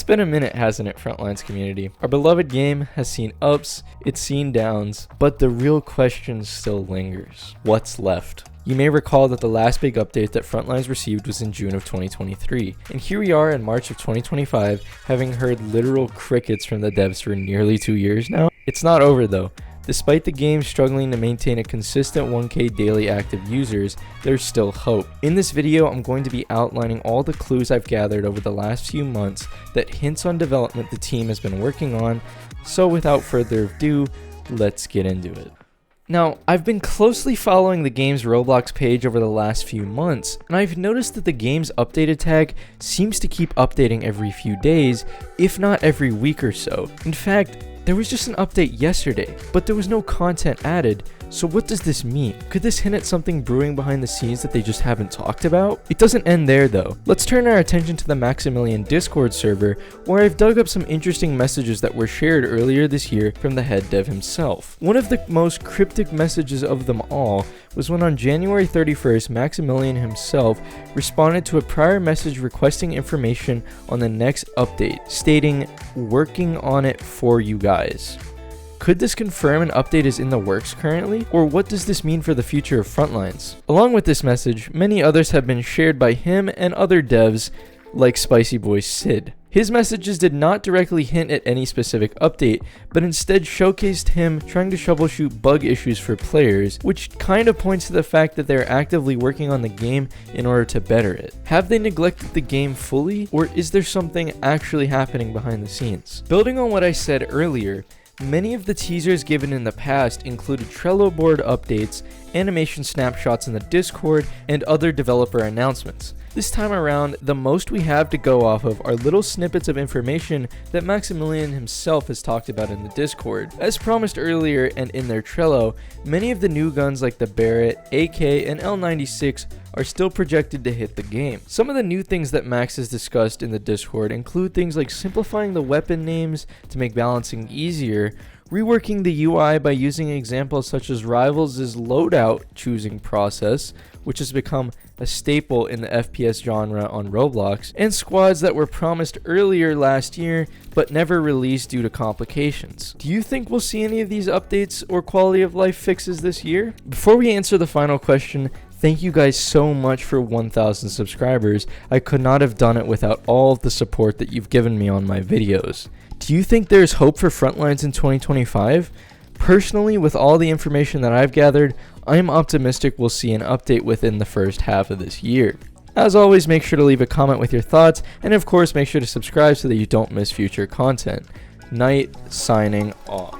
been a minute, hasn't it, Frontlines community? Our beloved game has seen ups, it's seen downs, but the real question still lingers. What's left? You may recall that the last big update that Frontlines received was in June of 2023, and here we are in March of 2025, having heard literal crickets from the devs for nearly 2 years now. It's not over though. Despite the game struggling to maintain a consistent 1K daily active users, there's still hope. In this video, I'm going to be outlining all the clues I've gathered over the last few months that hints on development the team has been working on, so without further ado, let's get into it. Now, I've been closely following the game's Roblox page over the last few months, and I've noticed that the game's updated tag seems to keep updating every few days, if not every week or so. In fact, there was just an update yesterday, but there was no content added, so what does this mean? Could this hint at something brewing behind the scenes that they just haven't talked about? It doesn't end there though. Let's turn our attention to the Maximilian Discord server, where I've dug up some interesting messages that were shared earlier this year from the head dev himself. One of the most cryptic messages of them all was when on January 31st, Maximilian himself responded to a prior message requesting information on the next update, stating, "Working on it for you guys." Could this confirm an update is in the works currently? Or what does this mean for the future of Frontlines? Along with this message, many others have been shared by him and other devs like Spicy Boy Sid. His messages did not directly hint at any specific update, but instead showcased him trying to troubleshoot bug issues for players, which kind of points to the fact that they're actively working on the game in order to better it. Have they neglected the game fully, or is there something actually happening behind the scenes? Building on what I said earlier, many of the teasers given in the past included Trello board updates, animation snapshots in the Discord, and other developer announcements. This time around, the most we have to go off of are little snippets of information that Maximilian himself has talked about in the Discord. As promised earlier and in their Trello, many of the new guns like the Barrett, AK, and L96 are still projected to hit the game. Some of the new things that Max has discussed in the Discord include things like simplifying the weapon names to make balancing easier, reworking the UI by using examples such as Rivals' loadout choosing process, which has become a staple in the FPS genre on Roblox, and squads that were promised earlier last year but never released due to complications. Do you think we'll see any of these updates or quality of life fixes this year? Before we answer the final question, thank you guys so much for 1,000 subscribers. I could not have done it without all of the support that you've given me on my videos. Do you think there's hope for Frontlines in 2025? Personally, with all the information that I've gathered, I'm optimistic we'll see an update within the first half of this year. As always, make sure to leave a comment with your thoughts, and of course make sure to subscribe so that you don't miss future content. Knight signing off.